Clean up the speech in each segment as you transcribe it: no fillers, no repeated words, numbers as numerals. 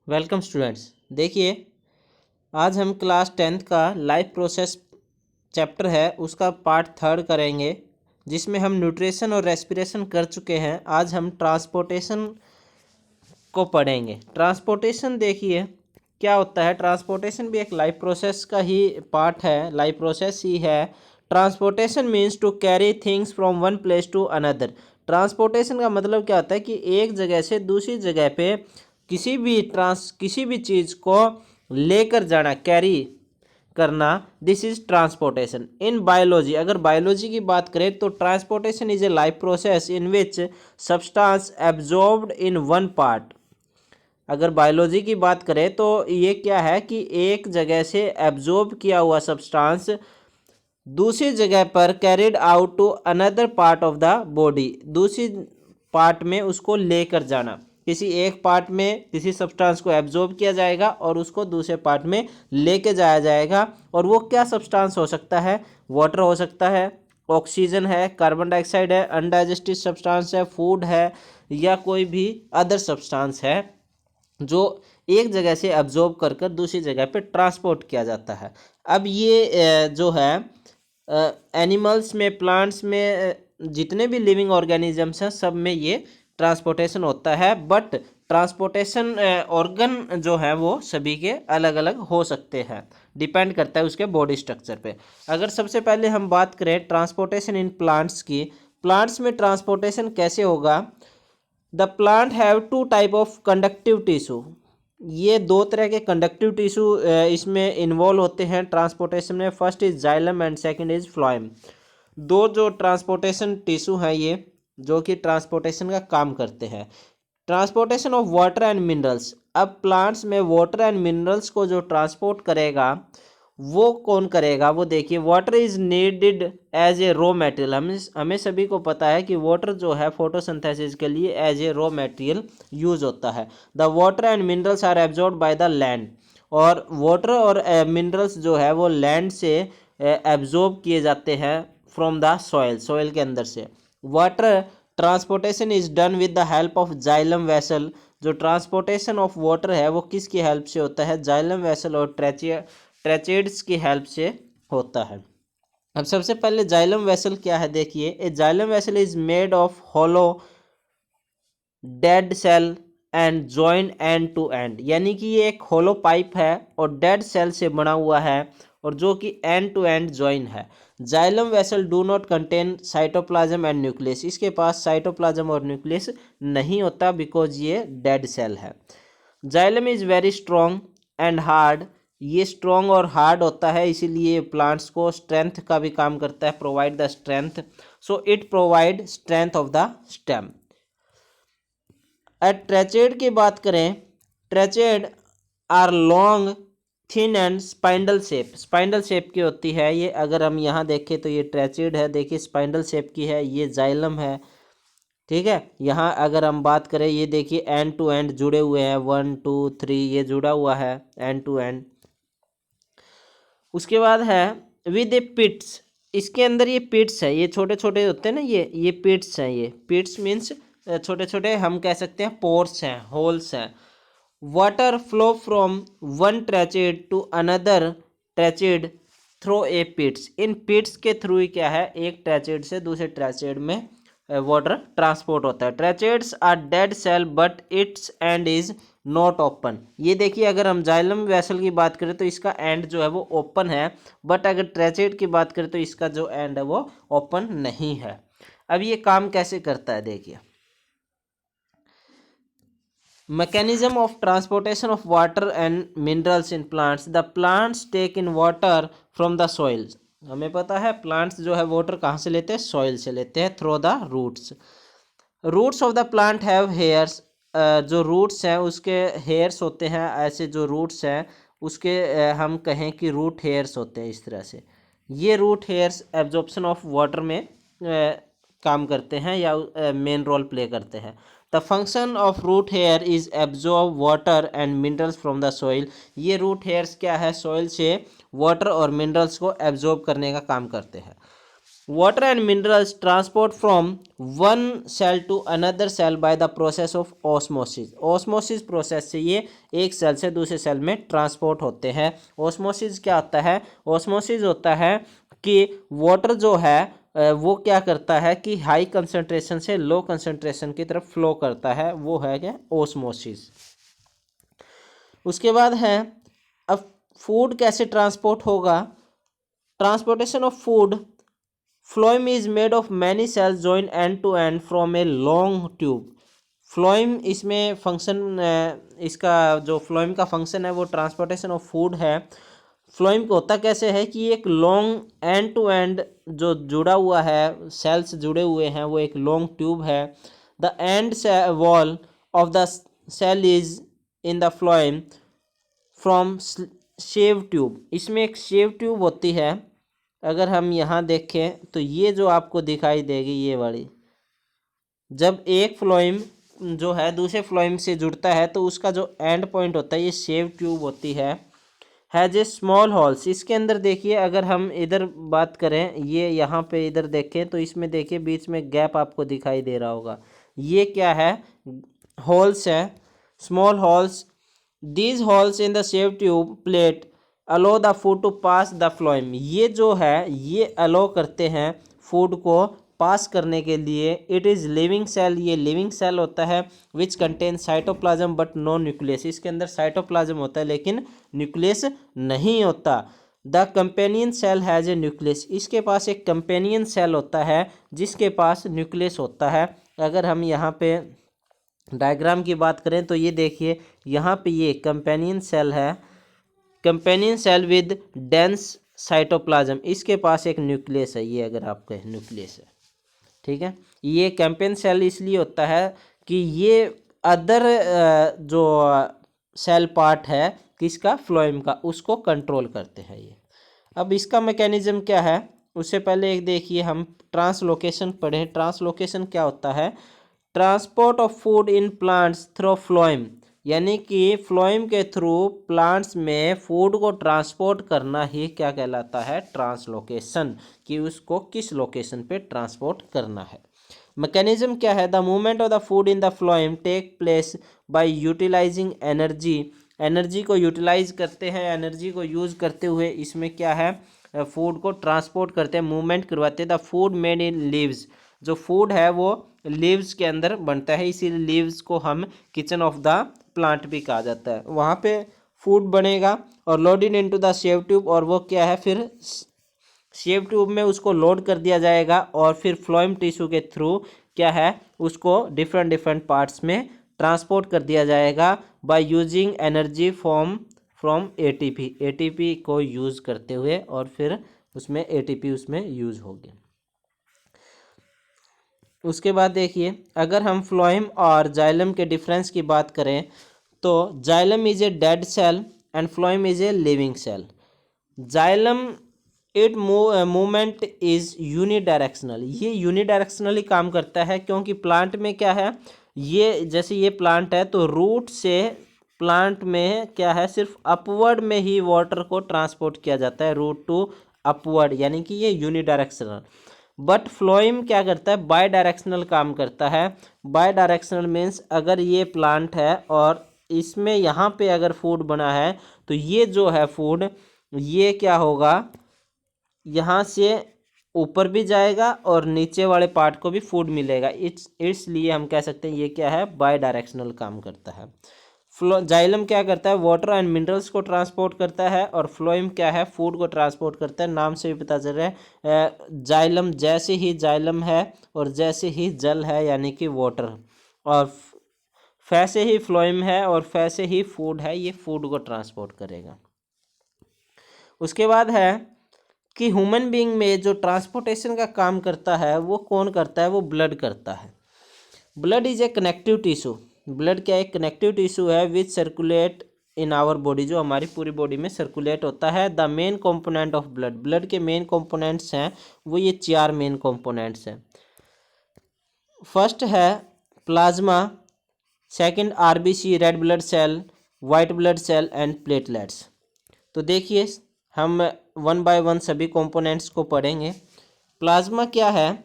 Welcome students. देखिए, आज हम क्लास 10th का लाइफ प्रोसेस चैप्टर है उसका पार्ट 3 करेंगे, जिसमें हम न्यूट्रिशन और रेस्पिरेशन कर चुके हैं। आज हम ट्रांसपोर्टेशन को पढ़ेंगे। ट्रांसपोर्टेशन देखिए क्या होता है। ट्रांसपोर्टेशन भी एक लाइफ प्रोसेस का ही पार्ट है, लाइफ प्रोसेस ही है। Transportation means to carry things from one place to another. Transportation का मतलब क्या होता है कि एक जगह से दूसरी जगह पे किसी भी चीज़ को लेकर जाना, कैरी करना, this is transportation. In biology, अगर बायोलॉजी की बात करें तो transportation is a life process in which substance absorbed in one part. अगर बायोलॉजी की बात करें तो ये क्या है कि एक जगह से एब्जॉर्ब किया हुआ सब्सटेंस दूसरी जगह पर carried out to another part of the body, दूसरी पार्ट में उसको लेकर जाना। किसी एक पार्ट में किसी सब्सटेंस को एब्जॉर्ब किया जाएगा और उसको दूसरे पार्ट में लेके जाया जाएगा। और वो क्या सब्सटेंस हो सकता है? वाटर हो सकता है, ऑक्सीजन है, कार्बन डाइऑक्साइड है, अनडाइजेस्टेड सब्सटेंस है, फूड है, या कोई भी अदर सब्सटेंस है जो एक जगह से एब्जॉर्ब कर कर दूसरी जगह पे ट्रांसपोर्ट किया जाता है। अब ये जो है एनिमल्स में, प्लांट्स में, जितने भी लिविंग ऑर्गेनिजम्स हैं सब में ये ट्रांसपोर्टेशन होता है। बट ट्रांसपोर्टेशन ऑर्गन जो है वो सभी के अलग अलग हो सकते हैं, डिपेंड करता है उसके बॉडी स्ट्रक्चर पे। अगर सबसे पहले हम बात करें ट्रांसपोर्टेशन इन प्लांट्स की, प्लांट्स में ट्रांसपोर्टेशन कैसे होगा? The plant have two type of conductive tissue. ये दो तरह के कंडक्टिव टिश्यू इसमें इन्वॉल्व होते हैं ट्रांसपोर्टेशन में। First is xylem and second is phloem. दो जो ट्रांसपोर्टेशन टिश्यू हैं ये, जो कि ट्रांसपोर्टेशन का काम करते हैं। Transportation of water and minerals. अब प्लांट्स में वाटर एंड मिनरल्स को जो ट्रांसपोर्ट करेगा वो कौन करेगा? वो देखिए, water is needed as a raw material. हमें सभी को पता है कि वाटर जो है फोटोसिंथेसिस के लिए as a raw material use होता है। The water and minerals are absorbed by the land. और वाटर और मिनरल्स जो है वो लैंड से एब्जॉर्ब किए जाते हैं फ्रॉम द सॉइल, सॉइल के अंदर से। Water transportation is done with the help of xylem vessel. जो ट्रांसपोर्टेशन ऑफ वाटर है वो किसकी हेल्प से होता है? जाइलम वेसल और ट्रेचेड्स की हेल्प से होता है। अब सबसे पहले जाइलम वेसल क्या है देखिए। A xylem vessel is made of hollow dead cell and join end to end. यानी कि ये एक होलो पाइप है और डेड सेल से बना हुआ है और जो कि एंड टू एंड जॉइन है। Xylem vessel do not contain cytoplasm and nucleus. इसके पास साइटोप्लाज्म और न्यूक्लियस नहीं होता बिकॉज ये डेड सेल है। Xylem is very strong and hard. ये स्ट्रॉन्ग और हार्ड होता है, इसीलिए प्लांट्स को स्ट्रेंथ का भी काम करता है, provide the strength. So it provide strength of the stem. Tracheid की बात करें, tracheid are long, thin and spindle shape. Spindle shape की होती है ये। अगर हम यहाँ देखें तो ये ट्रेचेड है, देखिए स्पाइंडल शेप की है। ये जाइलम है, ठीक है। यहाँ अगर हम बात करें, ये देखिए एंड टू एंड जुड़े हुए हैं, 1 2 3 ये जुड़ा हुआ है एंड टू एंड। उसके बाद है विद ए पिट्स। इसके अंदर ये पिट्स है, ये छोटे छोटे होते हैं ना, ये पिट्स हैं। ये पिट्स मीन्स छोटे छोटे, हम कह सकते हैं पोर्स हैं, होल्स हैं। Water flow from one tracheid to another tracheid through a pits. इन पिट्स के थ्रू ही क्या है, एक ट्रेचेड से दूसरे ट्रेचेड में वाटर ट्रांसपोर्ट होता है। Tracheids are dead cell but its end is not open. ये देखिए, अगर हम जाइलम वेसल की बात करें तो इसका एंड जो है वो ओपन है, बट अगर ट्रेचेड की बात करें तो इसका जो एंड है वो ओपन नहीं है। अब ये काम कैसे करता है देखिए। Mechanism of transportation of water and minerals in plants. The plants take in water from the soil. हमें पता है प्लांट्स जो है वाटर कहाँ से लेते हैं? सॉइल से लेते हैं, through the roots. Roots of the plant have hairs. जो रूट्स हैं उसके हेयर्स होते हैं। ऐसे जो रूट्स हैं उसके हम कहें कि रूट हेयर्स होते हैं इस तरह से। ये root hairs absorption of water में काम करते हैं या मेन रोल प्ले करते हैं। The function of root hair is absorb water and minerals from the soil. ये रूट हेयर्स क्या है? सॉइल से वाटर और मिनरल्स को एब्जॉर्ब करने का काम करते हैं। water and minerals transport from one cell to another cell by the process of osmosis। osmosis process से ये एक सेल से दूसरे सेल में ट्रांसपोर्ट होते हैं। osmosis क्या होता है? osmosis होता है कि वाटर जो है वो क्या करता है कि हाई कंसंट्रेशन से लो कंसंट्रेशन की तरफ फ्लो करता है, वो है क्या? osmosis। उसके बाद है अब फूड कैसे ट्रांसपोर्ट होगा? Transportation of food, phloem is made of many cells join end to end from a long tube. Phloem इसमें फंक्शन, इसका जो फ्लोएम का फंक्शन है वो ट्रांसपोर्टेशन ऑफ फूड है। फ्लोएम को होता कैसे है कि एक लॉन्ग एंड टू एंड जो जुड़ा हुआ है, सेल्स जुड़े हुए हैं, वो एक लॉन्ग ट्यूब है। The end wall of the cell is in the phloem from sieve tube. इसमें एक शेव ट्यूब होती है। अगर हम यहाँ देखें तो ये जो आपको दिखाई देगी ये वाली, जब एक फ्लोएम जो है दूसरे फ्लोएम से जुड़ता है तो उसका जो एंड पॉइंट होता है ये शेव ट्यूब होती है। Has a small halls. इसके अंदर देखिए, अगर हम इधर बात करें, ये यहाँ पे इधर देखें तो इसमें देखिए बीच में गैप आपको दिखाई दे रहा होगा, ये क्या है? होल्स है, small holes. These holes in the sieve tube plate allow the food to pass the phloem. ये जो है ये अलो करते हैं फूड को पास करने के लिए। इट इज़ लिविंग सेल, ये लिविंग सेल होता है। Which contain cytoplasm but no nucleus. इसके अंदर साइटोप्लाज्म होता है लेकिन न्यूक्लियस नहीं होता। The companion cell has a nucleus. इसके पास एक कंपेनियन सेल होता है जिसके पास न्यूक्लियस होता है। अगर हम यहाँ पे डायग्राम की बात करें तो ये देखिए, यहाँ पे ये कंपेनियन सेल है, companion cell with dense cytoplasm. इसके पास एक न्यूक्लियस है, ये अगर आप कहें न्यूक्लियस है, ठीक है। ये कैंपेन सेल इसलिए होता है कि ये अदर जो सेल पार्ट है किसका? फ्लोएम का, उसको कंट्रोल करते हैं ये। अब इसका मैकेनिज्म क्या है? उससे पहले एक देखिए हम ट्रांसलोकेशन पढ़ें। ट्रांसलोकेशन क्या होता है? Transport of food in plants through phloem, यानी कि फ्लोएम के थ्रू प्लांट्स में फूड को ट्रांसपोर्ट करना ही क्या कहलाता है? ट्रांसलोकेशन, कि उसको किस लोकेशन पे ट्रांसपोर्ट करना है। मैकेनिज्म क्या है? The movement of the food in the phloem take place by utilising energy. Energy को यूटिलाइज करते हैं, एनर्जी को यूज करते हुए इसमें क्या है? फूड को ट्रांसपोर्ट करते हैं, मूवमेंट करवाते हैं। The food made in leaves, जो फूड है वो लीव्स के अंदर बनता है, इसीलिए लीव्स को हम किचन ऑफ द प्लांट भी कहा जाता है। वहाँ पे फूड बनेगा और loaded into the sieve tube, और वो क्या है फिर शेव ट्यूब में उसको लोड कर दिया जाएगा और फिर फ्लोएम टिश्यू के थ्रू क्या है? उसको डिफरेंट डिफरेंट पार्ट्स में ट्रांसपोर्ट कर दिया जाएगा by using energy from ATP. ATP को यूज़ करते हुए, और फिर उसमें एटीपी उसमें यूज़ होगी। उसके बाद देखिए, अगर हम फ्लोएम और जाइलम के डिफरेंस की बात करें तो xylem is a dead cell and phloem is a living cell. Xylem it movement is unidirectional, ये यूनिडायरेक्शनली काम करता है, क्योंकि प्लांट में क्या है? ये जैसे ये प्लांट है तो रूट से प्लांट में क्या है? सिर्फ अपवर्ड में ही वाटर को ट्रांसपोर्ट किया जाता है, रूट टू अपवर्ड, यानी कि ये यूनिडायरेक्शनल। बट फ्लोएम क्या करता है? बाय डायरेक्शनल काम करता है। बाय डायरेक्शनल मीन्स अगर ये प्लांट है और इसमें यहाँ पे अगर फूड बना है तो ये जो है फूड, ये क्या होगा? यहाँ से ऊपर भी जाएगा और नीचे वाले पार्ट को भी फूड मिलेगा। इसलिए हम कह सकते हैं ये क्या है? बाय डायरेक्शनल काम करता है। जाइलम क्या करता है? वाटर एंड मिनरल्स को ट्रांसपोर्ट करता है, और फ्लोएम क्या है? फूड को ट्रांसपोर्ट करता है। नाम से भी पता चल रहा है जाइलम जैसे ही जाइलम है और जैसे ही जल है यानी कि वाटर, और फैसे ही फ्लोएम है और फैसे ही फूड है, ये फूड को ट्रांसपोर्ट करेगा। उसके बाद है कि ह्यूमन बीइंग में जो ट्रांसपोर्टेशन का काम करता है वो कौन करता है? वो ब्लड करता है। Blood is a connective tissue. Blood क्या? एक कनेक्टिव टिश्यू है which circulate in our body, जो हमारी पूरी बॉडी में सर्कुलेट होता है। The main component of blood, blood के मेन कंपोनेंट्स हैं वो ये 4 मेन कंपोनेंट्स हैं। फर्स्ट है plasma, second RBC red blood cell, white blood cell and platelets. तो देखिए हम वन बाय वन सभी कंपोनेंट्स को पढ़ेंगे। प्लाज्मा क्या है?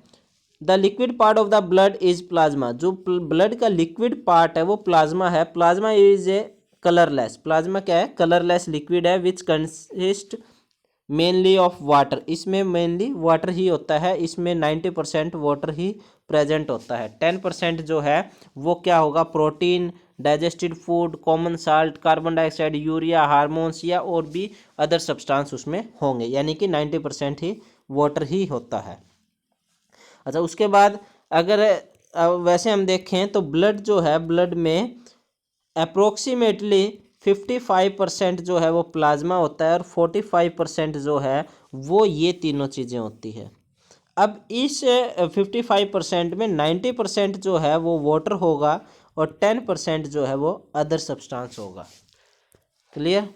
The liquid part of the blood is plasma. जो ब्लड का लिक्विड पार्ट है वो प्लाज्मा है। Plasma is a colourless. Plasma क्या है? कलरलेस लिक्विड है which consist mainly of water. इसमें मेनली वाटर ही होता है। इसमें 90% वाटर ही प्रेजेंट होता है। 10% जो है वो क्या होगा? Protein, digested food, common salt, carbon dioxide, urea, hormones या और भी अदर सब्सटेंस उसमें होंगे, यानी कि 90% ही वाटर ही होता है। अच्छा, उसके बाद अगर वैसे हम देखें तो ब्लड जो है, ब्लड में अप्रोक्सीमेटली 55% जो है वो प्लाज्मा होता है और 45% जो है वो ये तीनों चीज़ें होती है। अब इस 55% में 90% जो है वो वाटर होगा और 10% जो है वो अदर सब्सटेंस होगा। क्लियर?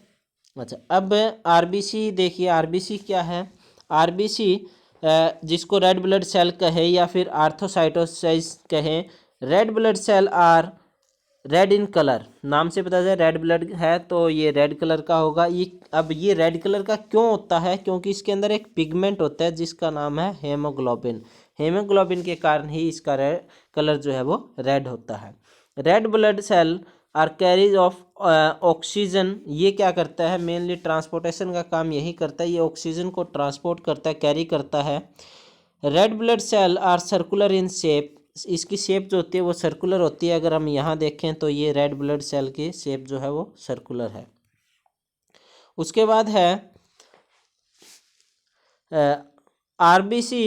अच्छा, अब आरबीसी देखिए। आरबीसी क्या है? आरबीसी जिसको रेड ब्लड सेल कहे या फिर आर्थोसाइटोसिस कहे। Red blood cell are red in colour. नाम से पता चला रेड ब्लड है तो ये रेड कलर का होगा। ये अब ये रेड कलर का क्यों होता है? क्योंकि इसके अंदर एक पिगमेंट होता है जिसका नाम है हेमोग्लोबिन। हेमोग्लोबिन के कारण ही इसका कलर जो है वो रेड होता है। Red blood cell are carriers of oxygen. ये क्या करता है? मेनली ट्रांसपोर्टेशन का काम यही करता है। ये ऑक्सीजन को ट्रांसपोर्ट करता है, कैरी करता है। Red blood cell are circular in shape. इसकी शेप जो होती है वो सर्कुलर होती है। अगर हम यहाँ देखें तो ये रेड ब्लड सेल की शेप जो है वो सर्कुलर है। उसके बाद है RBC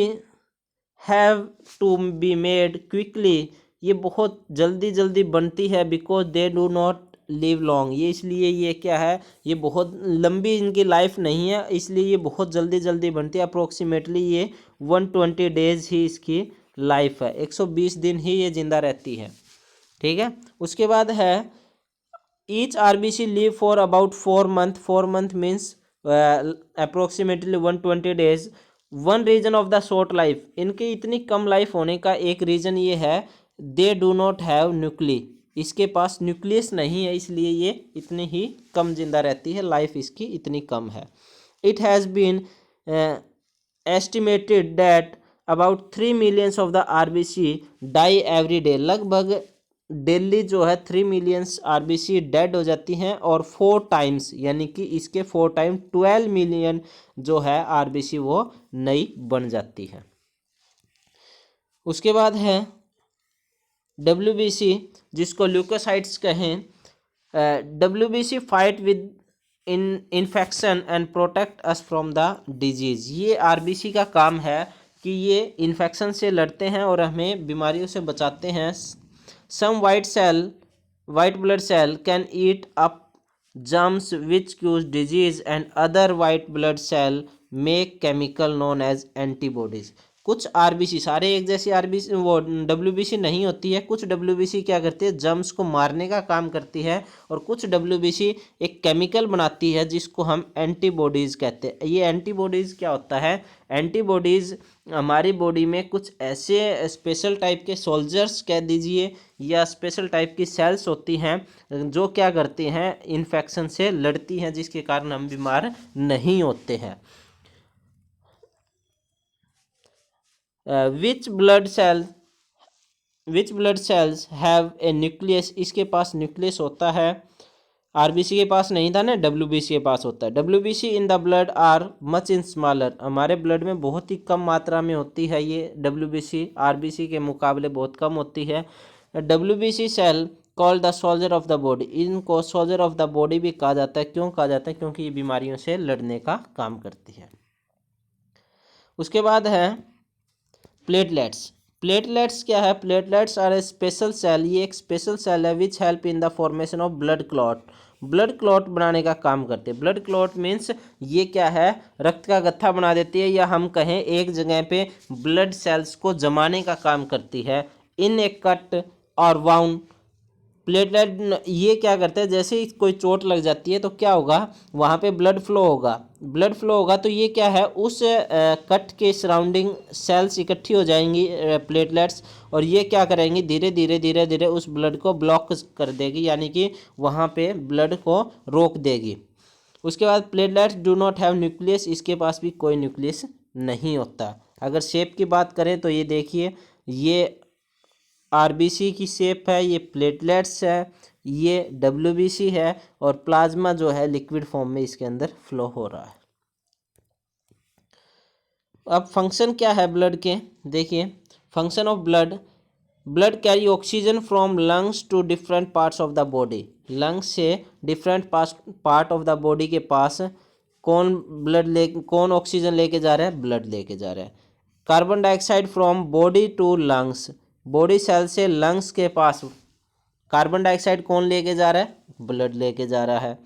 have to be made quickly. ये बहुत जल्दी जल्दी बनती है because they do not live long. ये इसलिए ये क्या है? ये बहुत लंबी इनकी लाइफ नहीं है, इसलिए ये बहुत जल्दी जल्दी बनती है। अप्रोक्सीमेटली ये 120 डेज ही इसकी लाइफ है। 120 दिन ही ये जिंदा रहती है। ठीक है। उसके बाद है each RBC live for about 4 month. 4 month means approximately 120 days. One reason of the short life. इनकी इतनी कम लाइफ होने का एक रीज़न ये है, दे डू नॉट हैव न्यूक्ली। इसके पास न्यूक्लियस नहीं है, इसलिए ये इतनी ही कम जिंदा रहती है। लाइफ इसकी इतनी कम है। It has been estimated that about 3 millions of the RBC die every day. लगभग डेली जो है 3 मिलियंस आरबीसी डेड हो जाती हैं और 4 टाइम्स यानी कि इसके 4 टाइम 12 मिलियन जो है आरबीसी वो नई बन जाती है। उसके बाद है डब्ल्यूबीसी जिसको ल्यूकोसाइट्स कहें। WBC fight with infection and protect us from the disease. ये आरबीसी का काम है कि ये इन्फेक्शन से लड़ते हैं और हमें बीमारियों से बचाते हैं। Some white blood cell can eat up germs which cause disease and other white blood cell make chemical known as antibodies। कुछ आरबीसी, सारे एक जैसी आरबीसी वो डब्ल्यूबीसी नहीं होती है। कुछ डब्ल्यूबीसी क्या करती है? जर्म्स को मारने का काम करती है और कुछ डब्ल्यूबीसी एक केमिकल बनाती है जिसको हम एंटीबॉडीज़ कहते हैं। ये एंटीबॉडीज़ क्या होता है? एंटीबॉडीज़ हमारी बॉडी में कुछ ऐसे स्पेशल टाइप के सोल्जर्स कह दीजिए या स्पेशल टाइप की सेल्स होती हैं जो क्या करती हैं? इन्फेक्शन से लड़ती हैं, जिसके कारण हम बीमार नहीं होते हैं। Which blood cells have a nucleus. इसके पास न्यूक्लियस होता है। आरबीसी के पास नहीं था ना, डब्ल्यूबीसी के पास होता है। WBC in the blood are much in smaller. हमारे ब्लड में बहुत ही कम मात्रा में होती है ये डब्ल्यूबीसी, आरबीसी के मुकाबले बहुत कम होती है। WBC cell called the soldier of the body. इनको सोल्जर ऑफ द बॉडी भी कहा जाता है। क्यों कहा जाता है? क्योंकि ये बीमारियों से लड़ने का काम करती है। उसके बाद है प्लेटलेट्स। प्लेटलेट्स क्या है? Platelets are a special cell. ये एक स्पेशल सेल है which help in the formation of blood clot. Blood clot बनाने का काम करते हैं। ब्लड क्लॉट मीन्स ये क्या है? रक्त का गत्था बना देती है, या हम कहें एक जगह पे ब्लड सेल्स को जमाने का काम करती है। इन ए कट और वाउंड प्लेटलेट ये क्या करते हैं? जैसे ही कोई चोट लग जाती है तो क्या होगा? वहाँ पे ब्लड फ्लो होगा। ब्लड फ्लो होगा तो ये क्या है? उस कट के सराउंडिंग सेल्स इकट्ठी हो जाएंगी प्लेटलेट्स, और ये क्या करेंगी? धीरे धीरे धीरे धीरे उस ब्लड को ब्लॉक कर देगी, यानी कि वहाँ पे ब्लड को रोक देगी। उसके बाद platelets do not have nucleus. इसके पास भी कोई न्यूक्लियस नहीं होता। अगर शेप की बात करें तो ये देखिए, ये आरबीसी की शेप है, ये प्लेटलेट्स है, ये डब्ल्यूबीसी है, और प्लाज्मा जो है लिक्विड फॉर्म में इसके अंदर फ्लो हो रहा है। अब फंक्शन क्या है ब्लड के, देखिए function of blood, blood carry oxygen from lungs to different parts of the body. Lungs से different part of the body के पास कौन ऑक्सीजन लेके जा रहा है, ब्लड लेके जा रहा है। Carbon dioxide from body to lungs, body cell से लंग्स के पास कार्बन डाइऑक्साइड कौन लेके जा रहा है, ब्लड लेके जा रहा है।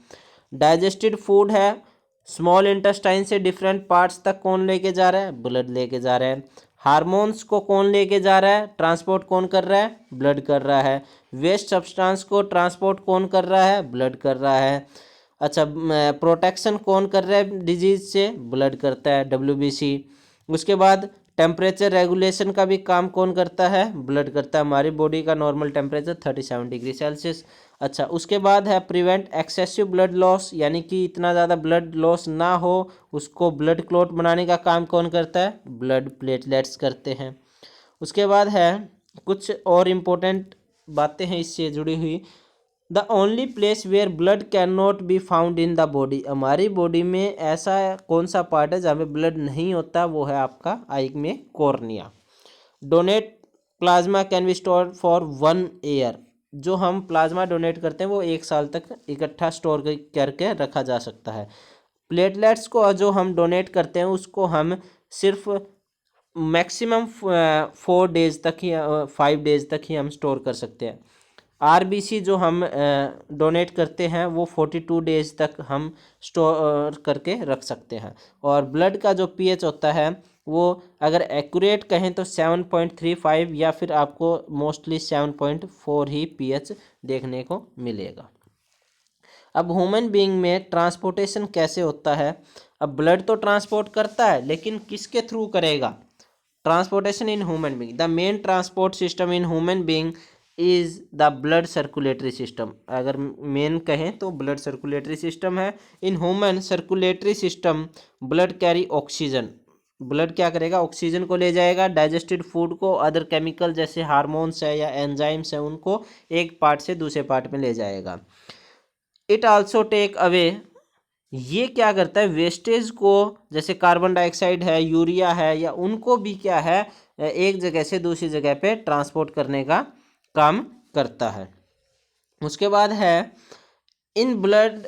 डाइजेस्टेड फूड है, स्मॉल इंटेस्टाइन से डिफरेंट पार्ट्स तक कौन लेके जा रहा है, ब्लड लेके जा रहा है। हार्मोन्स को कौन लेके जा रहा है, ट्रांसपोर्ट कौन कर रहा है, ब्लड कर रहा है। वेस्ट सब्सटेंस को ट्रांसपोर्ट कौन कर रहा है, ब्लड कर रहा है। अच्छा, प्रोटेक्शन कौन कर रहा है डिजीज से, ब्लड करता है, डब्ल्यूबीसी। उसके बाद टेम्परेचर रेगुलेशन का भी काम कौन करता है, ब्लड करता है। हमारी बॉडी का नॉर्मल टेम्परेचर 37 डिग्री सेल्सियस। अच्छा, उसके बाद है प्रिवेंट एक्सेसिव ब्लड लॉस, यानी कि इतना ज़्यादा ब्लड लॉस ना हो, उसको ब्लड क्लॉट बनाने का काम कौन करता है, ब्लड प्लेटलेट्स करते हैं। उसके बाद है कुछ और इम्पोर्टेंट बातें हैं इससे जुड़ी हुई। The only place where blood can not be found in the body, हमारी बॉडी में ऐसा कौन सा पार्ट है जहाँ पे ब्लड नहीं होता, वो है आपका आई में cornea. Donate plasma can be store for 1 year, जो हम प्लाज्मा डोनेट करते हैं वो 1 साल तक इकट्ठा स्टोर करके रखा जा सकता है। प्लेटलेट्स को जो हम डोनेट करते हैं उसको हम सिर्फ मैक्सिमम 4 डेज तक ही 5 डेज तक ही हम स्टोर कर सकते हैं। आरबीसी जो हम डोनेट करते हैं वो 42 डेज तक हम स्टोर करके रख सकते हैं। और ब्लड का जो पीएच होता है वो अगर एक्यूरेट कहें तो 7.35 या फिर आपको मोस्टली 7.4 ही पीएच देखने को मिलेगा। अब ह्यूमन बीइंग में ट्रांसपोर्टेशन कैसे होता है, अब ब्लड तो ट्रांसपोर्ट करता है लेकिन किसके थ्रू करेगा, transportation in human being, the main transport system in human being is the blood circulatory system. अगर मेन कहें तो ब्लड सर्कुलेटरी सिस्टम है। In human circulatory system blood carry oxygen, blood क्या करेगा, ऑक्सीजन को ले जाएगा, डाइजेस्टेड फूड को, अदर केमिकल जैसे हार्मोन्स है या एंजाइम्स है उनको एक पार्ट से दूसरे पार्ट में ले जाएगा। इट आल्सो टेक अवे, ये क्या करता है, वेस्टेज को, जैसे कार्बन डाइऑक्साइड है, यूरिया है, या उनको भी क्या है एक जगह से दूसरी जगह पे ट्रांसपोर्ट करने का काम करता है। उसके बाद है in blood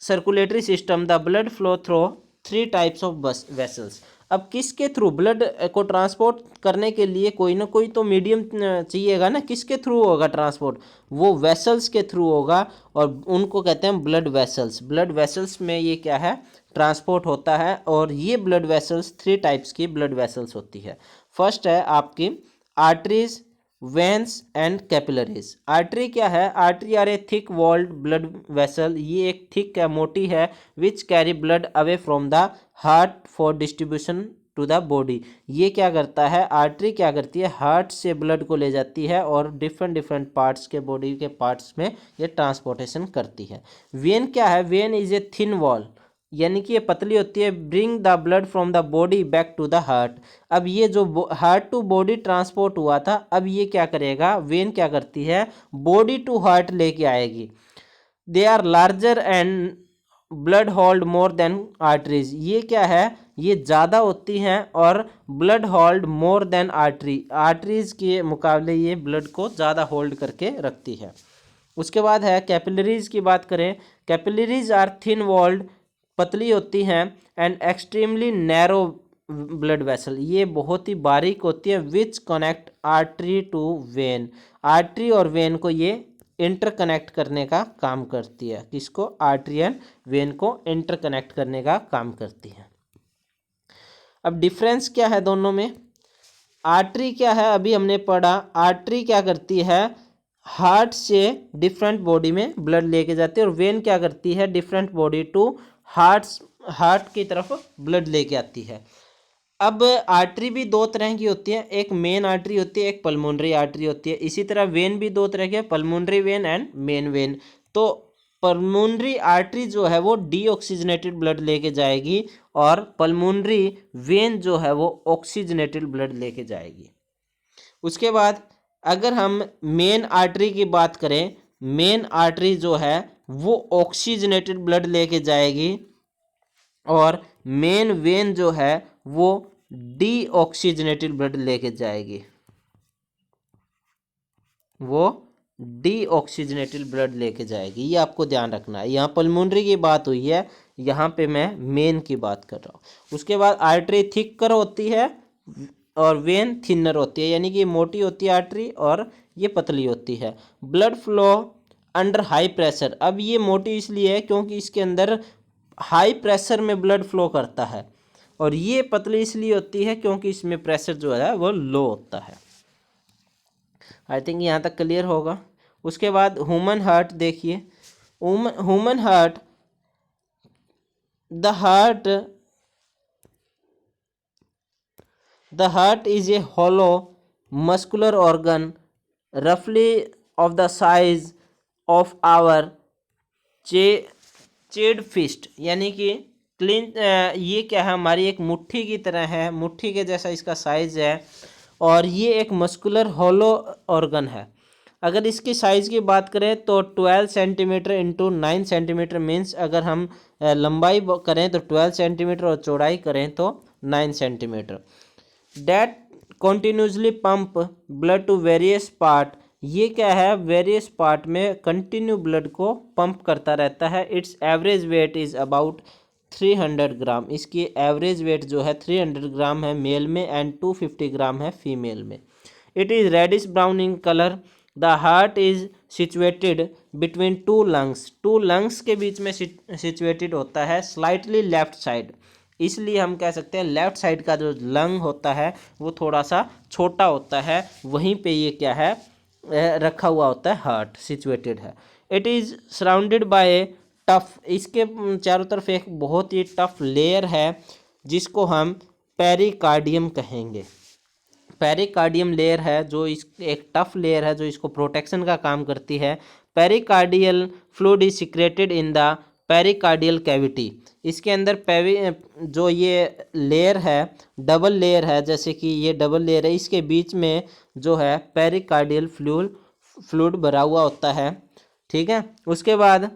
circulatory system the blood flow through 3 types of vessels. अब किसके थ्रू ब्लड को ट्रांसपोर्ट करने के लिए कोई ना कोई तो मीडियम चाहिएगा ना, किसके थ्रू होगा ट्रांसपोर्ट, वो वेसल्स के थ्रू होगा, और उनको कहते हैं ब्लड वेसल्स। ब्लड वेसल्स में ये क्या है, ट्रांसपोर्ट होता है। और ये ब्लड वेसल्स 3 टाइप्स की ब्लड वेसल्स होती है। फर्स्ट है आपकी arteries, veins and capillaries. Artery क्या है, artery are a thick walled blood vessel, ये एक थिक है, मोटी है, which carry blood away from the heart for distribution to the body. ये क्या करता है, आर्टरी क्या करती है, हार्ट से ब्लड को ले जाती है और डिफरेंट पार्ट्स के बॉडी के पार्ट्स में ये ट्रांसपोर्टेशन करती है। वेन क्या है, vein is a thin wall, यानी कि ये पतली होती है, bring the blood from the body back to the heart. अब ये जो हार्ट टू बॉडी ट्रांसपोर्ट हुआ था, अब ये क्या करेगा, वेन क्या करती है, बॉडी टू हार्ट लेके आएगी। They are larger and blood hold more than arteries, ये क्या है, ये ज़्यादा होती हैं और blood hold more than arteries के मुकाबले ये ब्लड को ज़्यादा होल्ड करके रखती है। उसके बाद है कैपिलरीज की बात करें, कैपिलरीज आर थिन वॉल्ड, पतली होती हैं, and extremely narrow blood vessel, ये बहुत ही बारीक होती है, which connect artery to vein, artery और वेन को ये इंटरकनेक्ट करने का काम करती है। किसको, आर्टरी एंड वेन को इंटरकनेक्ट करने का काम करती है। अब डिफरेंस क्या है दोनों में, आर्टरी क्या है, अभी हमने पढ़ा, आर्टरी क्या करती है, हार्ट से डिफरेंट बॉडी में ब्लड लेके जाती है, और वेन क्या करती है, डिफरेंट बॉडी टू हार्ट की तरफ ब्लड लेके आती है। अब आर्टरी भी 2 तरह की होती है, एक मेन आर्टरी होती है, एक पल्मोनरी आर्टरी होती है। इसी तरह वेन भी 2 तरह की है, pulmonary vein and main vein. तो पल्मोनरी आर्टरी जो है वो डीऑक्सीजनेटेड ब्लड लेके जाएगी और पल्मोनरी वेन जो है वो ऑक्सीजनेटेड ब्लड लेके जाएगी। उसके बाद अगर हम मेन आर्टरी की बात करें, मेन आर्टरी जो है वो ऑक्सीजनेटेड ब्लड लेके जाएगी और मेन वेन जो है वो डीऑक्सीजनेटेड ब्लड लेके जाएगी, वो डीऑक्सीजनेटेड ब्लड लेके जाएगी। ये आपको ध्यान रखना है। यहाँ पल्मोनरी की बात हुई है, यहाँ पे मैं मेन की बात कर रहा हूँ। उसके बाद आर्टरी थिकर होती है और वेन थिनर होती है, यानी कि ये मोटी होती है आर्टरी और ये पतली होती है। Blood flow under high pressure, अब ये मोटी इसलिए है क्योंकि इसके अंदर हाई प्रेशर में ब्लड फ्लो करता है, और ये पतली इसलिए होती है क्योंकि इसमें प्रेशर जो है वो लो होता है। आई थिंक यहाँ तक क्लियर होगा। उसके बाद ह्यूमन हार्ट देखिए, human heart, the heart is a hollow muscular organ roughly of the size of our चेड फिस्ट, यानी कि क्लीन, ये क्या है, हमारी एक मुट्ठी की तरह है, मुट्ठी के जैसा इसका साइज है और ये एक मस्कुलर हॉलो ऑर्गन है। अगर इसकी साइज़ की बात करें तो 12 सेंटीमीटर इंटू 9 सेंटीमीटर मीन्स, अगर हम लंबाई करें तो 12 सेंटीमीटर और चौड़ाई करें तो 9 centimetre. That continuously pump blood to various part, ये क्या है, वेरियस पार्ट में कंटिन्यू ब्लड को पंप करता रहता है। It's average weight is about 300 gram, इसकी एवरेज वेट जो है 300 ग्राम है मेल में एंड 250 ग्राम है फीमेल में। It is reddish brown in colour. The heart is situated between two lungs के बीच में सिचुएटेड होता है, स्लाइटली लेफ्ट साइड, इसलिए हम कह सकते हैं लेफ्ट साइड का जो लंग होता है वो थोड़ा सा छोटा होता है, वहीं पे ये क्या है, रखा हुआ होता है, हार्ट सिचुएटेड है। It is surrounded by tough, इसके चारों तरफ एक बहुत ही टफ लेयर है जिसको हम पेरिकार्डियम कहेंगे। पेरिकार्डियम लेयर है जो इस एक टफ लेयर है जो इसको प्रोटेक्शन का काम करती है। Pericardial fluid is secreted in the pericardial cavity, इसके अंदर जो ये लेयर है डबल लेयर है, जैसे कि ये डबल लेयर है, इसके बीच में जो है पेरिकार्डियल फ्लूइड भरा हुआ होता है, ठीक है। उसके बाद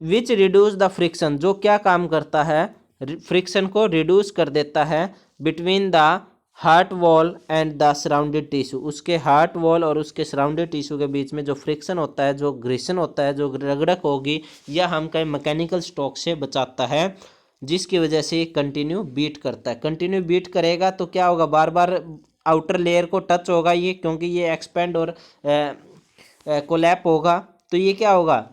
विच रिड्यूस द फ्रिक्शन, जो क्या काम करता है, फ्रिक्शन को रिड्यूस कर देता है between the heart wall and the surrounded tissue, उसके हार्ट वॉल और उसके सराउंडेड टिश्यू के बीच में जो फ्रिक्शन होता है, जो घर्षण होता है, जो रगड़क होगी, या हम कहें मैकेनिकल स्ट्रोक से बचाता है, जिसकी वजह से कंटिन्यू बीट करता है। कंटिन्यू बीट करेगा तो क्या होगा, बार बार आउटर लेयर को टच होगा ये, क्योंकि ये एक्सपेंड और कोलैप होगा, तो ये क्या होगा,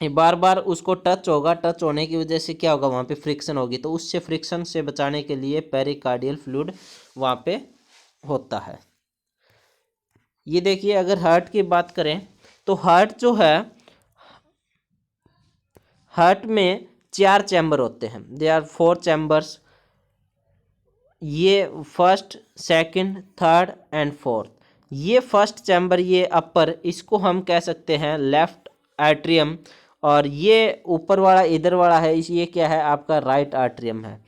ये बार बार उसको टच होगा, टच होने की वजह से क्या होगा, वहाँ पे फ्रिक्शन होगी, तो उससे फ्रिक्शन से बचाने के लिए पेरिकार्डियल फ्लूइड वहाँ पे होता है। ये देखिए, अगर हार्ट की बात करें तो हार्ट जो है, हार्ट में 4 चैम्बर होते हैं, दे आर 4 चैम्बर्स, ये first, second, third and fourth. ये फर्स्ट चैम्बर, ये अपर, इसको हम कह सकते हैं लेफ्ट एट्रियम, और ये ऊपर वाला इधर वाला है, इस ये क्या है, आपका राइट आर्ट्रियम है।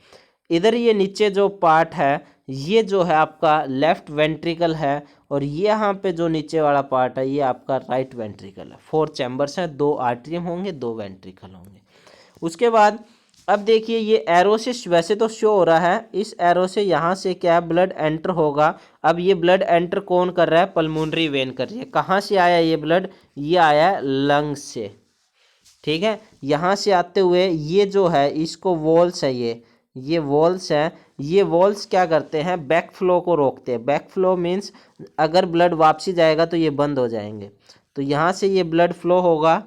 इधर ये नीचे जो पार्ट है ये जो है आपका लेफ्ट वेंट्रिकल है, और ये यहाँ पे जो नीचे वाला पार्ट है ये आपका राइट वेंट्रिकल है। 4 चैम्बर्स हैं, 2 आर्ट्रियम होंगे, 2 वेंट्रिकल होंगे। उसके बाद अब देखिए, ये एरो से वैसे तो शो हो रहा है, इस एरो से यहाँ से क्या है, ब्लड एंटर होगा। अब ये ब्लड एंटर कौन कर रहा है, पल्मोनरी वेन कर रही है। कहाँ से आया ये ब्लड, ये आया है लंग्स से, ठीक है। यहाँ से आते हुए ये जो है, इसको वॉल्स है, ये वॉल्स हैं, ये वॉल्स क्या करते हैं, बैक फ्लो को रोकते हैं। बैक फ्लो मीन्स अगर ब्लड वापसी जाएगा तो ये बंद हो जाएंगे, तो यहाँ से ये ब्लड फ्लो होगा,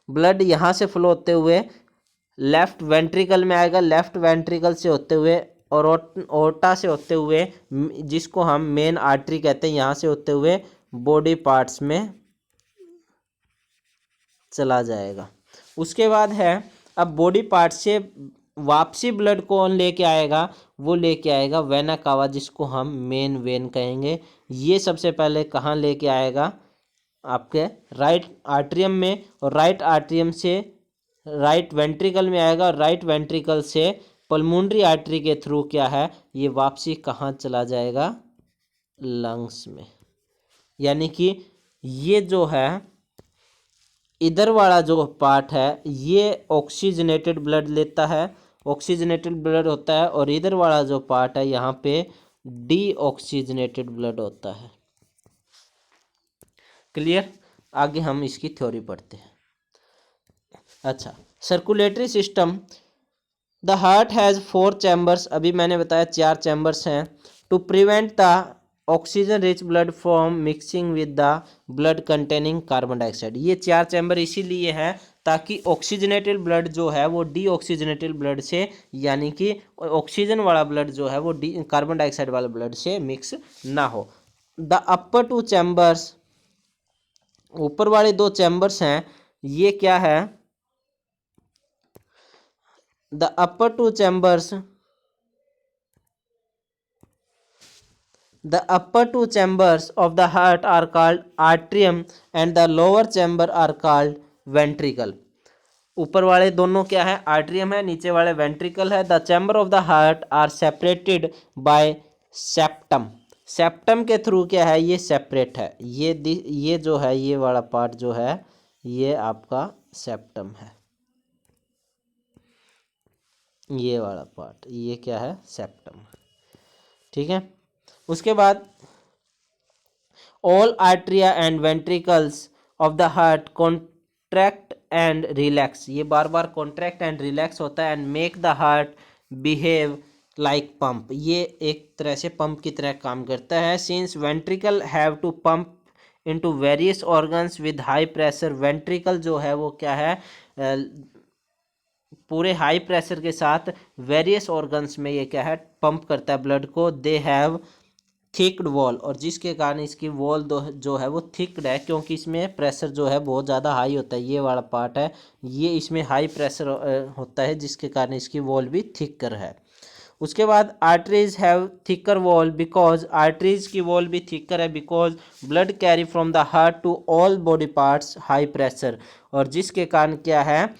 ब्लड यहाँ से फ्लो होते हुए लेफ्ट वेंट्रिकल में आएगा, लेफ्ट वेंट्रिकल से होते हुए और ओर्टा से होते हुए, जिसको हम मेन आर्टरी कहते हैं, यहाँ से होते हुए बॉडी पार्ट्स में चला जाएगा। उसके बाद है, अब बॉडी पार्ट से वापसी ब्लड कौन लेके आएगा, वो लेके आएगा वेना कावा, जिसको हम मेन वेन कहेंगे। ये सबसे पहले कहाँ लेके आएगा, आपके राइट आर्ट्रियम में, और राइट आर्ट्रियम से राइट वेंट्रिकल में आएगा, और राइट वेंट्रिकल से पल्मोनरी आर्टरी के थ्रू क्या है ये वापसी कहाँ चला जाएगा, लंग्स में। यानी कि ये जो है इधर वाला जो पार्ट है ये ऑक्सीजनेटेड ब्लड लेता है, ऑक्सीजनेटेड ब्लड होता है, और इधर वाला जो पार्ट है यहाँ पे डीऑक्सीजनेटेड ब्लड होता है। क्लियर? आगे हम इसकी थ्योरी पढ़ते हैं। अच्छा, circulatory system, the heart has 4 chambers, अभी मैंने बताया 4 चैम्बर्स हैं, to prevent the oxygen rich blood from mixing with the blood containing carbon dioxide. ये 4 चैम्बर इसीलिए हैं ताकि ऑक्सीजनेटेड ब्लड जो है वो डीऑक्सीजनेटेड ब्लड से, यानी कि ऑक्सीजन वाला ब्लड जो है वो कार्बन डाइऑक्साइड वाला ब्लड से मिक्स ना हो। द अपर 2 चैम्बर्स, ऊपर वाले 2 चैम्बर्स हैं, ये क्या है, the upper 2 chambers, the upper 2 chambers of the heart are called atrium and the lower chamber are called ventricle। ऊपर वाले दोनों क्या है, आर्ट्रियम है, नीचे वाले वेंट्रिकल है। The chamber of the heart are separated by septum, septum के थ्रू क्या है ये सेपरेट है। ये जो है ये वाला पार्ट जो है ये आपका सेप्टम है, ये वाला पार्ट ये क्या है सेप्टम। ठीक है, उसके बाद all atria and ventricles of the heart contract and relax, ये बार बार कॉन्ट्रैक्ट एंड रिलैक्स होता है, and make the heart behave like pump, ये एक तरह से पंप की तरह काम करता है। Since ventricle have to pump into various organs with high pressure, ventricle जो है वो क्या है पूरे हाई प्रेशर के साथ वेरियस ऑर्गन्स में ये क्या है पंप करता है ब्लड को। दे हैव थिक्ड वॉल, और जिसके कारण इसकी वॉल जो है वो थिक्ड है, क्योंकि इसमें प्रेशर जो है बहुत ज़्यादा हाई होता है। ये वाला पार्ट है ये इसमें हाई प्रेशर होता है, जिसके कारण इसकी वॉल भी थिकर है। उसके बाद arteries have thicker wall, because arteries की वॉल भी थिकर है because blood carry from the heart to all body parts high pressure, और जिसके कारण क्या है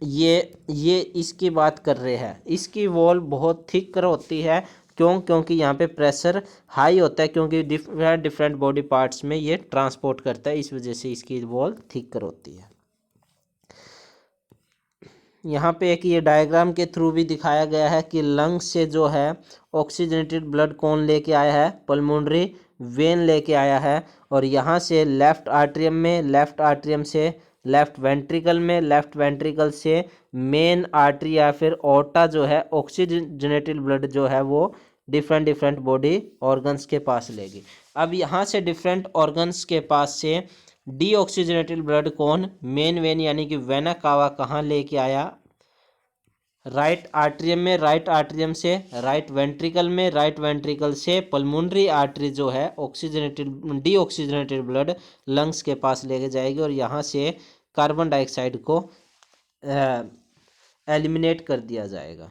ये इसकी बात कर रहे हैं, इसकी वॉल बहुत थिकर होती है। क्योंकि यहाँ पे प्रेशर हाई होता है, क्योंकि डिफरेंट बॉडी पार्ट्स में ये ट्रांसपोर्ट करता है, इस वजह से इसकी वॉल थिकर होती है। यहाँ पे एक ये डायग्राम के थ्रू भी दिखाया गया है कि लंग्स से जो है ऑक्सीजनेटेड ब्लड कौन लेके आया है, पल्मोनरी वेन लेके आया है, और यहाँ से लेफ्ट आर्ट्रियम में, लेफ्ट आर्ट्रियम से लेफ्ट वेंट्रिकल में, लेफ्ट वेंट्रिकल से मेन आर्टरी या फिर ओर्टा जो है ऑक्सीजनेटेड ब्लड जो है वो डिफरेंट बॉडी ऑर्गन्स के पास लेगी। अब यहाँ से डिफरेंट ऑर्गन्स के पास से डीऑक्सीजनेटेड ब्लड कौन, मेन वेन यानी कि वेना कावा कहाँ लेके आया, राइट आर्ट्रियम में, राइट आर्ट्रियम से राइट वेंट्रिकल में, राइट वेंट्रिकल से पल्मोनरी आर्टरी जो है ऑक्सीजनेटेड डीऑक्सीजनेटेड ब्लड लंग्स के पास लेके जाएगी, और यहाँ से कार्बन डाइऑक्साइड को एलिमिनेट कर दिया जाएगा।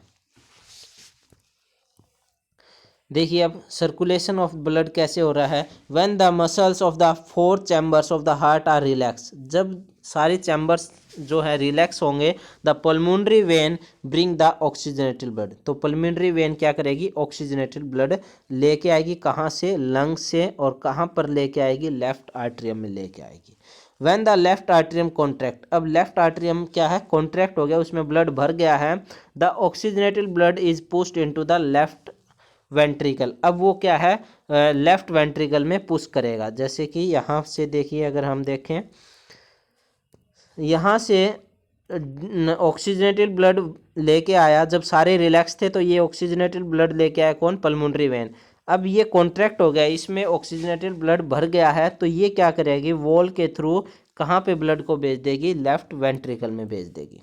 देखिए अब सर्कुलेशन ऑफ ब्लड कैसे हो रहा है। When the muscles of the 4 chambers of the heart are relax, जब सारे चैम्बर्स जो है रिलैक्स होंगे, the pulmonary vein bring the oxygenated blood, तो पल्मोनरी वेन क्या करेगी ऑक्सीजनेटेड ब्लड लेके आएगी, कहाँ से, लंग्स से, और कहाँ पर लेके आएगी, लेफ्ट आर्ट्रियम में लेके आएगी। When the left atrium contract, अब लेफ्ट आर्ट्रियम क्या है कॉन्ट्रैक्ट हो गया, उसमें ब्लड भर गया है, the oxygenated blood is pushed into the left ventricle, अब वो क्या है लेफ्ट वेंट्रिकल में पुश करेगा। जैसे कि यहाँ से देखिए, अगर हम देखें यहाँ से ऑक्सीजनेटेड ब्लड लेके आया, जब सारे रिलैक्स थे तो ये ऑक्सीजनेटेड ब्लड लेके आया कौन, पल्मोनरी वेन। अब ये कॉन्ट्रैक्ट हो गया, इसमें ऑक्सीजनेटेड ब्लड भर गया है, तो ये क्या करेगी वॉल के थ्रू कहाँ पे ब्लड को भेज देगी, लेफ्ट वेंट्रिकल में भेज देगी।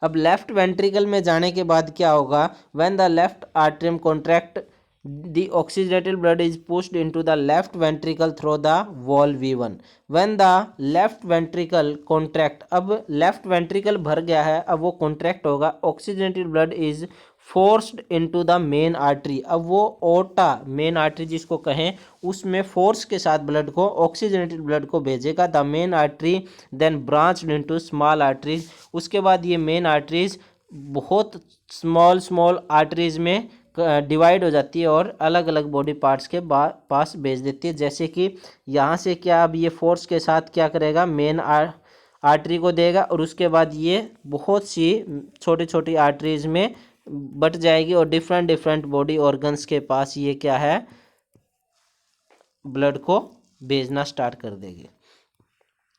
अब लेफ्ट वेंट्रिकल में जाने के बाद क्या होगा, when the left atrium contract the oxygenated blood is pushed into the left ventricle through the wall V1। When the left ventricle contract, अब लेफ्ट वेंट्रिकल भर गया है, अब वो कॉन्ट्रैक्ट होगा, oxygenated blood is forced into the main artery. अब वो ओटा मेन आर्टरी जिसको कहें उसमें फोर्स के साथ ब्लड को, ऑक्सीजनेटेड ब्लड को भेजेगा। The main artery then branched into small arteries. उसके बाद ये मेन आर्टरीज बहुत स्मॉल स्मॉल आर्टरीज में डिवाइड हो जाती है और अलग अलग बॉडी पार्ट्स के पास भेज देती है। जैसे कि यहाँ से क्या, अब ये फोर्स के साथ क्या करेगा, मेन आर्टरी को देगा और उसके बाद ये बहुत सी छोटी छोटी आर्टरीज में बट जाएगी और डिफरेंट डिफरेंट बॉडी ऑर्गन्स के पास ये क्या है, ब्लड को भेजना स्टार्ट कर देगी।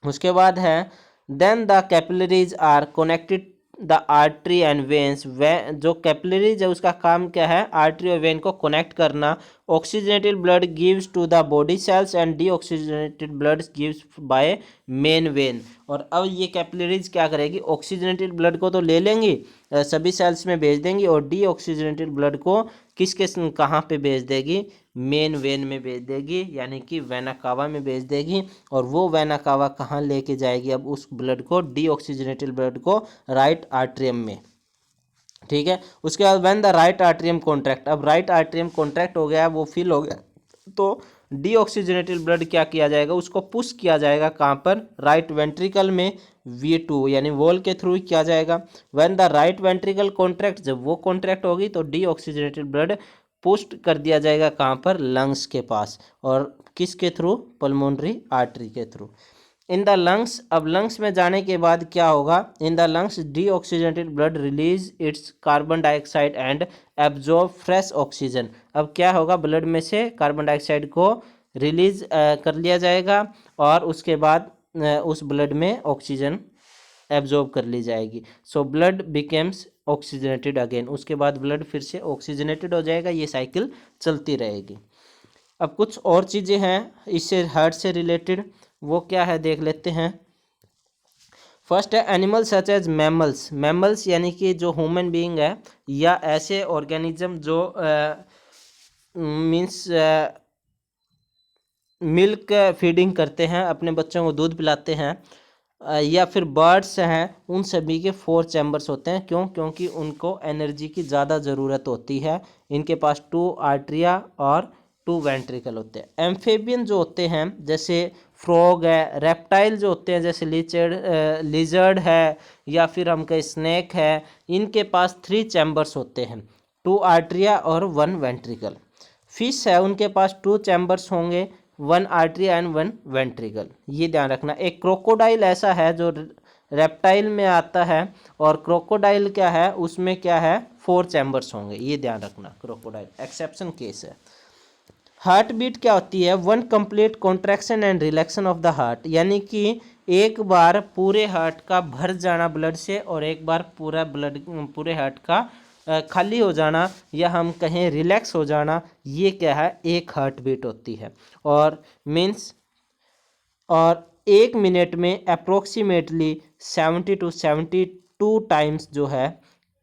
उसके बाद है then the capillaries are connected the artery and veins. वे जो कैपिलरीज है उसका काम क्या है, आर्टरी और वेन को कनेक्ट करना। Oxygenated blood gives to the body cells and deoxygenated blood gives by main vein. और अब ये कैपिलरीज क्या करेगी, ऑक्सीजनेटेड ब्लड को तो ले लेंगी, सभी सेल्स में भेज देंगी और डीऑक्सीजनेटेड ब्लड को किसके कहाँ पे भेज देगी, मेन वेन में भेज देगी, यानी कि वेना कावा में भेज देगी। और वो वेना कावा कहाँ लेके जाएगी अब उस ब्लड को, डीऑक्सीजनेटेड ब्लड को राइट आर्ट्रियम में। ठीक है, उसके बाद when the right atrium contract, अब राइट आर्ट्रियम कॉन्ट्रैक्ट हो गया, वो फिल हो गया, तो डीऑक्सीजनेटेड ब्लड क्या किया जाएगा, उसको पुश किया जाएगा कहाँ पर, राइट वेंट्रिकल में, V2 यानी वॉल के थ्रू किया जाएगा। When the right ventricle contract, जब वो कॉन्ट्रैक्ट होगी तो डीऑक्सीजनेटेड ब्लड पुस्ट कर दिया जाएगा कहाँ पर, लंग्स के पास, और किसके थ्रू, पल्मोनरी आर्टरी के थ्रू। इन द लंग्स, अब लंग्स में जाने के बाद क्या होगा, in the lungs deoxygenated blood release it's carbon dioxide and absorb fresh oxygen. अब क्या होगा, ब्लड में से कार्बन डाइऑक्साइड को रिलीज कर लिया जाएगा और उसके बाद उस ब्लड में ऑक्सीजन एब्जॉर्ब कर ली जाएगी। So blood becomes oxygenated again, उसके बाद ब्लड फिर से ऑक्सीजनेटेड हो जाएगा, ये साइकिल चलती रहेगी। अब कुछ और चीज़ें हैं इससे हार्ट से रिलेटेड, वो क्या है देख लेते हैं। फर्स्ट है animal such as mammals. Mammals यानी कि जो ह्यूमन बीइंग है या ऐसे ऑर्गेनिज्म जो मीन्स मिल्क फीडिंग करते हैं, अपने बच्चों को दूध पिलाते हैं, या फिर बर्ड्स हैं, उन सभी के 4 चैम्बर्स होते हैं। क्यों, क्योंकि उनको एनर्जी की ज़्यादा ज़रूरत होती है। इनके पास 2 आर्टरिया और 2 वेंट्रिकल होते हैं। एम्फेबियन जो होते हैं जैसे फ्रॉग है, रेप्टाइल जो होते हैं जैसे लिजर्ड है या फिर हम कहें स्नेक है, इनके पास 3 चैम्बर्स होते हैं, 2 आर्टरिया और 1 वेंट्रिकल। फिश है, उनके पास 2 चैम्बर्स होंगे, 1 आर्टरिया एंड 1 वेंट्रिकल, ये ध्यान रखना। एक क्रोकोडाइल ऐसा है जो रेप्टाइल में आता है, और क्रोकोडाइल क्या है, उसमें क्या है, 4 चैम्बर्स होंगे, ये ध्यान रखना। क्रोकोडाइल एक्सेप्शन केस है। हार्ट बीट क्या होती है, 1 complete contraction and रिलैक्शन of the heart, यानी कि एक बार पूरे हार्ट का भर जाना ब्लड से और एक बार पूरा ब्लड पूरे हार्ट का खाली हो जाना, या हम कहें रिलैक्स हो जाना, ये क्या है, एक हार्ट बीट होती है। और मीन्स और 1 मिनट में अप्रोक्सीमेटली 70 to 72 टाइम्स जो है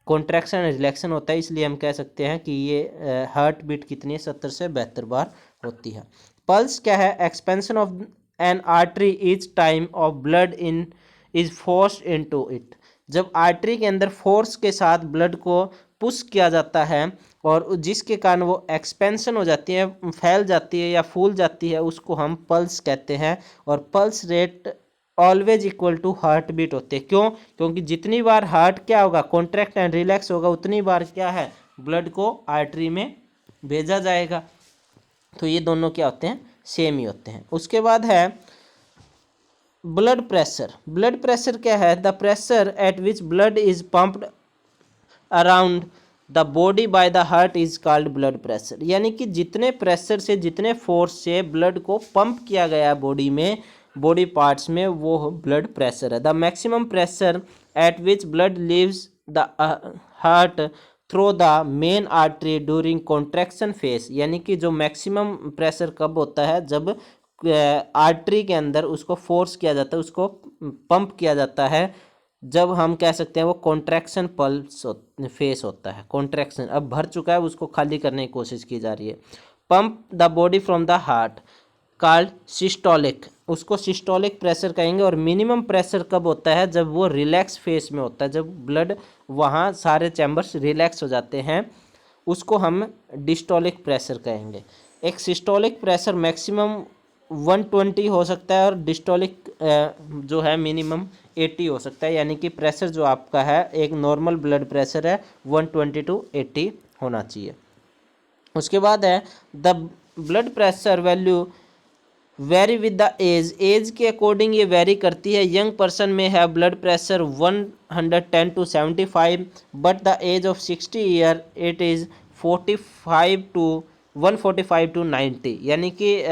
कॉन्ट्रैक्शन एंड रिलैक्शन होता है। इसलिए हम कह सकते हैं कि ये हार्ट बीट कितनी है, 70 से 72 बार होती है। पल्स क्या है, expansion of N artery each time of blood in is forced into it. जब आर्टरी के अंदर फोर्स के साथ ब्लड को पुश किया जाता है और जिसके कारण वो एक्सपेंशन हो जाती है, फैल जाती है या फूल जाती है, उसको हम पल्स कहते हैं। और pulse rate always equal to heart beat होते हैं। क्यों, क्योंकि जितनी बार हार्ट क्या होगा, कॉन्ट्रैक्ट एंड रिलैक्स होगा, उतनी बार क्या है, ब्लड को आर्टरी में भेजा जाएगा। तो ये दोनों क्या होते हैं, सेम ही होते हैं। उसके बाद है ब्लड प्रेशर। ब्लड प्रेशर क्या है, the pressure at which blood is pumped around the body by the heart is called blood pressure. यानी कि जितने प्रेशर से, जितने फोर्स से ब्लड को पंप किया गया है बॉडी में, बॉडी पार्ट्स में, वो ब्लड प्रेशर है। The maximum pressure at which blood leaves the heart through the main artery during contraction phase. यानी कि जो मैक्सिमम प्रेशर कब होता है, जब आर्टरी के अंदर उसको फोर्स किया जाता है, उसको पंप किया जाता है, जब हम कह सकते हैं वो कॉन्ट्रैक्शन पल्स फेस होता है। कॉन्ट्रैक्शन अब भर चुका है, उसको खाली करने की कोशिश की जा रही है। Pump the body from the heart, called systolic, उसको सिस्टोलिक प्रेशर कहेंगे। और मिनिमम प्रेशर कब होता है? जब वो रिलैक्स फेस में होता है, जब ब्लड वहाँ सारे चैम्बर्स रिलैक्स हो जाते हैं, उसको हम डिस्टोलिक प्रेशर कहेंगे। एक सिस्टोलिक प्रेशर मैक्सिमम 120 हो सकता है और डिस्टोलिक जो है मिनिमम 80 हो सकता है। यानी कि प्रेशर जो आपका है, एक नॉर्मल ब्लड प्रेशर है 120 टू 80 होना चाहिए। उसके बाद है the blood pressure value vary with the age के अकॉर्डिंग ये वेरी करती है। यंग पर्सन में है blood pressure 110 to 75, but the age of 60 year it is 45 to 145 to 90। यानी कि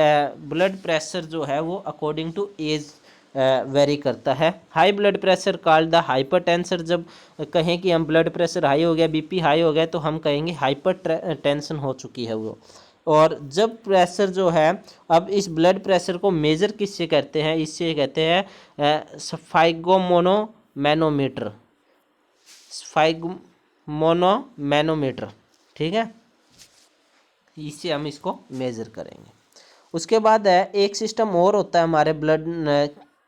ब्लड प्रेशर जो है वो अकॉर्डिंग टू एज वेरी करता है। High blood pressure called the hypertension. जब कहें कि हम ब्लड प्रेशर हाई हो गया, बीपी हाई हो गया, तो हम कहेंगे हाइपर टेंशन हो चुकी है वो। और जब प्रेशर जो है, अब इस ब्लड प्रेशर को मेजर किससे करते हैं? इससे कहते हैं स्फाइगोमोनोमैनोमीटर, स्फाइगोमोनोमैनोमीटर, ठीक है, इससे हम इसको मेजर करेंगे। उसके बाद है एक सिस्टम और होता है हमारे ब्लड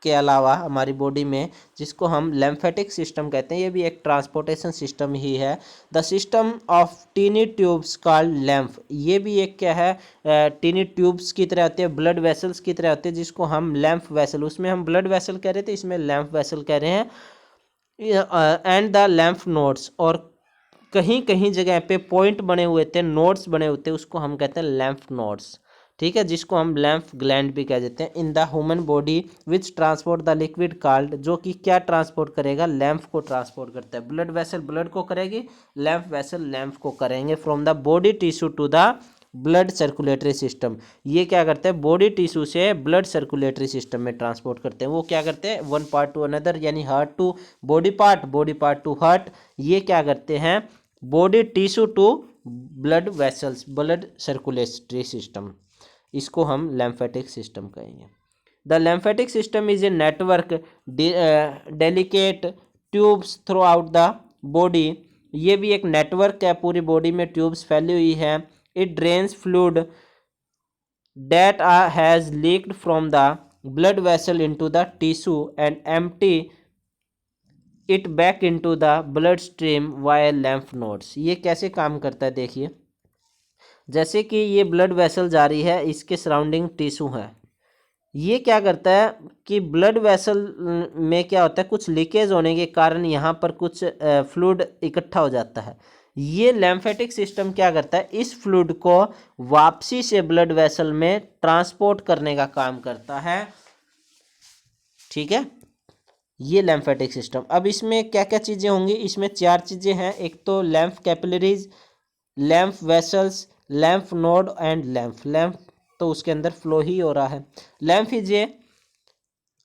के अलावा हमारी बॉडी में, जिसको हम लेम्फेटिक सिस्टम कहते हैं। ये भी एक ट्रांसपोर्टेशन सिस्टम ही है। The system of tiny tubes called lymph. ये भी एक क्या है? टीनी ट्यूब्स की तरह होती है, ब्लड वेसल्स की तरह होती है, जिसको हम लैम्फ वेसल, उसमें हम ब्लड वेसल कह रहे थे, इसमें लैम्फ वेसल कह रहे हैं। एंड द लैम्फ नोड्स, और कहीं कहीं जगह पे पॉइंट बने हुए थे, नोड्स बने हुए थे, उसको हम कहते हैं लैम्फ नोड्स, ठीक है, जिसको हम लैम्फ ग्लैंड भी कह देते हैं। In the human body which transport the liquid called, जो कि क्या ट्रांसपोर्ट करेगा? लैम्फ को ट्रांसपोर्ट करता है। ब्लड वेसल ब्लड को करेगी, लैम्फ वेसल लैम्फ को करेंगे। From the body tissue to the blood circulatory system, ये क्या करते हैं? बॉडी टिश्यू से ब्लड सर्कुलेटरी सिस्टम में ट्रांसपोर्ट करते हैं। वो क्या करते हैं? वन पार्ट टू अनदर, यानी heart to body part to heart. ये क्या करते हैं? Body tissue to blood vessels, blood circulatory system, इसको हम लैम्फेटिक सिस्टम कहेंगे। The lymphatic system is a network delicate tubes throughout the body. ये भी एक नेटवर्क है, पूरी बॉडी में ट्यूब्स फैली हुई है। It drains fluid that has leaked from the blood vessel into the tissue and empty it back into the bloodstream via lymph nodes. ये कैसे काम करता है? देखिए, जैसे कि ये ब्लड वेसल जा रही है, इसके सराउंडिंग टिश्यू है, ये क्या करता है कि ब्लड वेसल में क्या होता है? कुछ लीकेज होने के कारण यहाँ पर कुछ फ्लूइड इकट्ठा हो जाता है। ये लैम्फेटिक सिस्टम क्या करता है? इस फ्लूइड को वापसी से ब्लड वेसल में ट्रांसपोर्ट करने का काम करता है, ठीक है, ये लैम्फेटिक सिस्टम। अब इसमें क्या क्या चीज़ें होंगी? इसमें 4 चीज़ें हैं। एक तो lymph capillaries, lymph vessels, lymph node and lymph तो उसके अंदर फ्लो ही हो रहा है। Lymph is a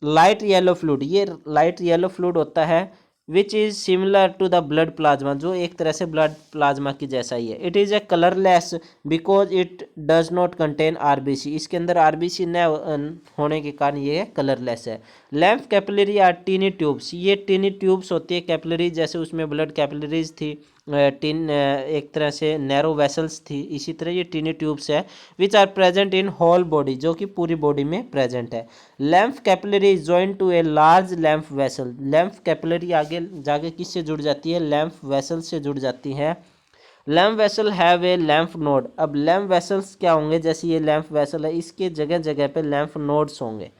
light yellow fluid, ये लाइट येलो फ्लूइड होता है, which is similar to the blood plasma, जो एक तरह से ब्लड प्लाज्मा की जैसा ही है। It is a colourless because it does not contain RBC, इसके अंदर आरबीसी न होने के कारण ये कलरलेस है। Lymph capillary are tiny tubes, ये टीनी ट्यूब्स होती है कैपिलरी, जैसे उसमें ब्लड कैपिलरीज थी, टीन एक तरह से नैरो वेसल्स थी, इसी तरह ये टीनी ट्यूब्स है। Which are present in whole body, जो कि पूरी बॉडी में प्रेजेंट है। Lymph capillary is joint to a large lymph vessel, lymph capillary आगे जाके किससे जुड़ जाती है? लैम्फ वेसल से जुड़ जाती है। लैम्फ वेसल हैव ए लैम्फ नोड, अब लैम्फ वेसल्स क्या होंगे? जैसे ये लैम्फ वेसल है, इसके जगह जगह पे लैम्फ नोड्स होंगे,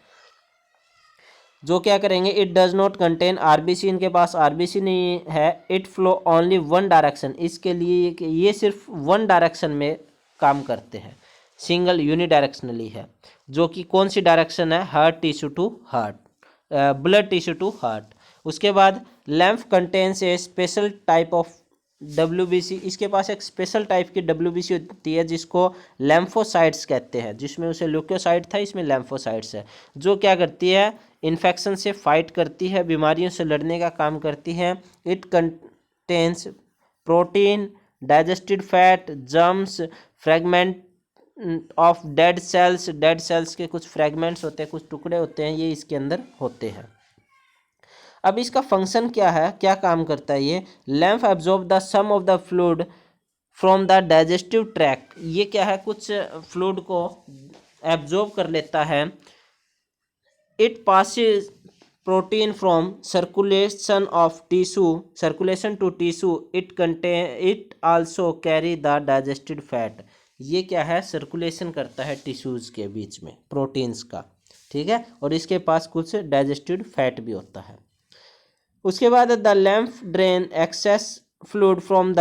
जो क्या करेंगे? It does not contain RBC, इनके पास आरबीसी नहीं है। It flow only one direction, इसके लिए ये सिर्फ वन डायरेक्शन में काम करते हैं, सिंगल यूनिडायरेक्शनली है, जो कि कौन सी डायरेक्शन है? Heart tissue to heart, blood tissue to heart. उसके बाद lymph contains a special type of WBC, इसके पास एक स्पेशल टाइप की डब्ल्यूबीसी होती है, जिसको लैम्फोसाइट्स कहते हैं, जिसमें उसे ल्यूकोसाइट था, इसमें लैम्फोसाइट्स है, जो क्या करती है? इन्फेक्शन से फाइट करती है, बीमारियों से लड़ने का काम करती है। It contains protein, digested fat, germs, fragment of dead cells के कुछ फ्रेगमेंट्स होते हैं, कुछ टुकड़े होते हैं, ये इसके अंदर होते हैं। अब इसका फंक्शन क्या है, क्या काम करता है ये? Lymph absorb the some of the fluid from the digestive tract, ये क्या है? कुछ फ्लूइड को एब्जॉर्ब कर लेता है। It passes protein from circulation to tissue. It also carry the digested fat. ये क्या है, सर्कुलेशन करता है टिश्यूज़ के बीच में प्रोटीन्स का, ठीक है, और इसके पास कुछ डाइजेस्टेड फैट भी होता है। उसके बाद the lymph drain excess fluid from the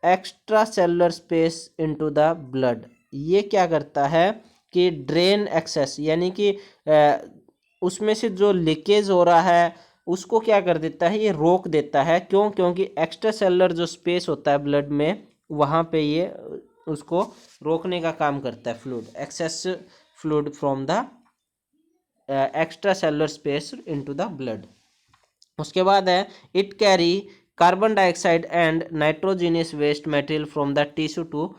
extra cellular space into the blood. ये क्या करता है कि ड्रेन एक्सेस यानी कि उसमें से जो लीकेज हो रहा है उसको क्या कर देता है, ये रोक देता है। क्यों? क्योंकि एक्स्ट्रा सेलुलर जो स्पेस होता है ब्लड में, वहाँ पे ये उसको रोकने का काम करता है। Fluid excess fluid from the extra cellular space into the blood. उसके बाद है it carry carbon dioxide and nitrogenous waste material from the tissue to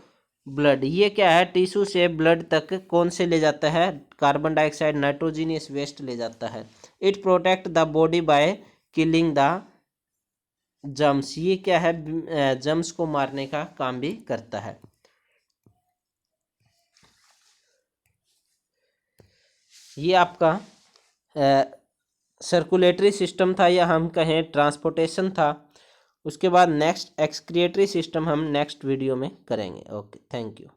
blood. ये क्या है, टिश्यू से ब्लड तक कौन से ले जाता है, कार्बन डाइऑक्साइड नाइट्रोजिनस वेस्ट ले जाता है। It protect the body by killing the germs. ये क्या है, जम्स को मारने का काम भी करता है। ये आपका सर्कुलेटरी सिस्टम था, या हम कहें ट्रांसपोर्टेशन था। उसके बाद नेक्स्ट एक्सक्रिएटरी सिस्टम हम नेक्स्ट वीडियो में करेंगे। Okay, thank you.